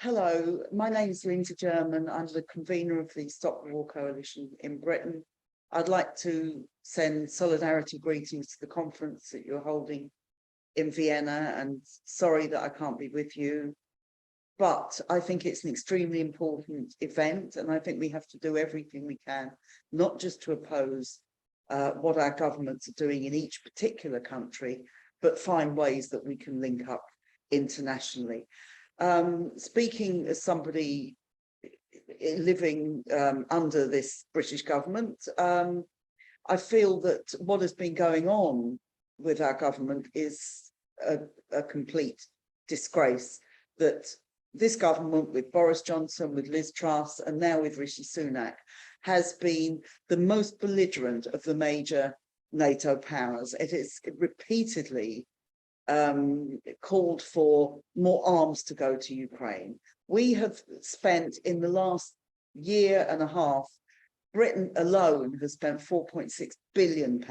Hello, my name is Lindsey German. I'm the convener of the Stop the War Coalition in Britain. I'd like to send solidarity greetings to the conference that you're holding in Vienna, and sorry that I can't be with you. But I think it's an extremely important event, and I think we have to do everything we can, not just to oppose what our governments are doing in each particular country, but find ways that we can link up internationally. Speaking as somebody living under this British government, I feel that what has been going on with our government is a complete disgrace. That this government, with Boris Johnson, with Liz Truss, and now with Rishi Sunak, has been the most belligerent of the major NATO powers. It is repeatedly called for more arms to go to Ukraine. We have spent in the last year and a half, Britain alone has spent £4.6 billion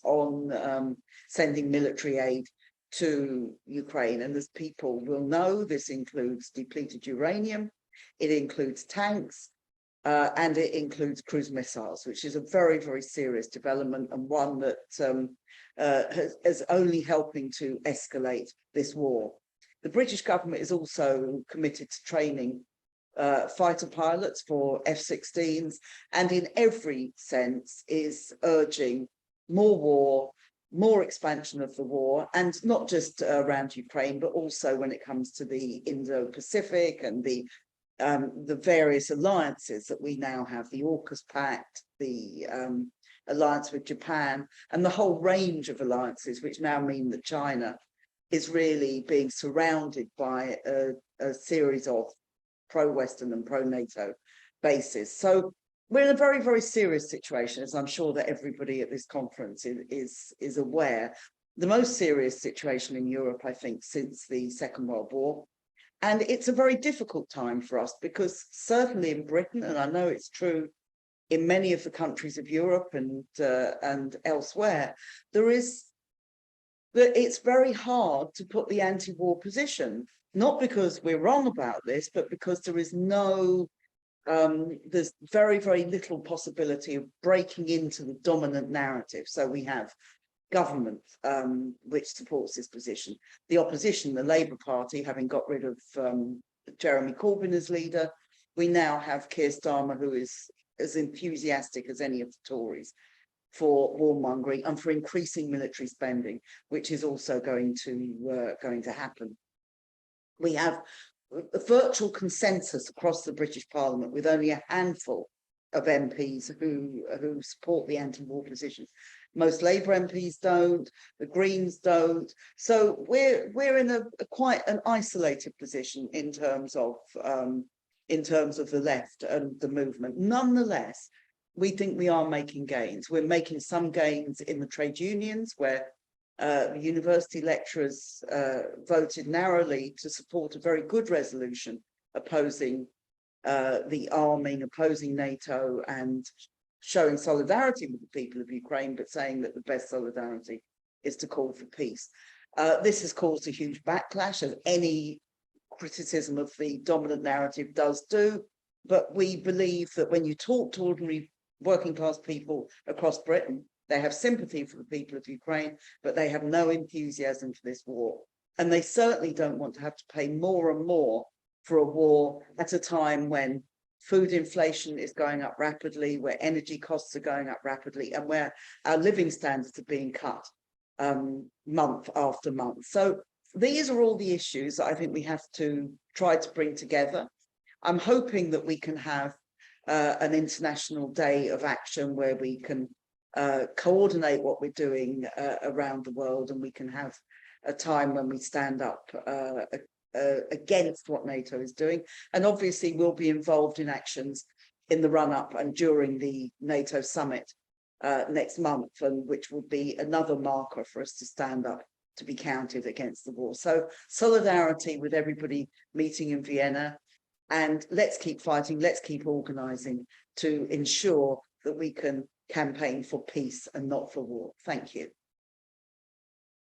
on sending military aid to Ukraine. And as people will know, this includes depleted uranium, it includes tanks, and it includes cruise missiles, which is a very, very serious development, and one that is only helping to escalate this war. The British government is also committed to training fighter pilots for F-16s, and in every sense is urging more war, more expansion of the war, and not just around Ukraine, but also when it comes to the Indo-Pacific and the various alliances that we now have, the AUKUS Pact, the alliance with Japan, and the whole range of alliances, which now mean that China is really being surrounded by a series of pro-Western and pro-NATO bases. So we're in a very, very serious situation, as I'm sure that everybody at this conference is aware. The most serious situation in Europe, I think, since the Second World War. And it's a very difficult time for us because certainly in Britain, and I know it's true in many of the countries of Europe and elsewhere, it's very hard to put the anti-war position, not because we're wrong about this, but because there is there's very, very little possibility of breaking into the dominant narrative. So we have government which supports this position. The opposition, the Labour Party, having got rid of Jeremy Corbyn as leader, we now have Keir Starmer, who is as enthusiastic as any of the Tories for warmongering and for increasing military spending, which is also going to happen. We have a virtual consensus across the British Parliament with only a handful of MPs who support the anti-war position. Most Labour MPs don't, the Greens don't. So we're in quite an isolated position in terms of the left and the movement. Nonetheless, we think we are making gains. We're making some gains in the trade unions, where university lecturers voted narrowly to support a very good resolution opposing the arming, opposing NATO, and showing solidarity with the people of Ukraine, but saying that the best solidarity is to call for peace. This has caused a huge backlash, as any criticism of the dominant narrative does do. But we believe that when you talk to ordinary working class people across Britain, they have sympathy for the people of Ukraine, but they have no enthusiasm for this war. And they certainly don't want to have to pay more and more for a war at a time when food inflation is going up rapidly, where energy costs are going up rapidly, and where our living standards are being cut month after month. So these are all the issues that I think we have to try to bring together. I'm hoping that we can have an international day of action where we can coordinate what we're doing around the world, and we can have a time when we stand up against what NATO is doing. And obviously we'll be involved in actions in the run-up and during the NATO summit next month, and which will be another marker for us to stand up to be counted against the war. So solidarity with everybody meeting in Vienna, and let's keep fighting, let's keep organising to ensure that we can campaign for peace and not for war. Thank you.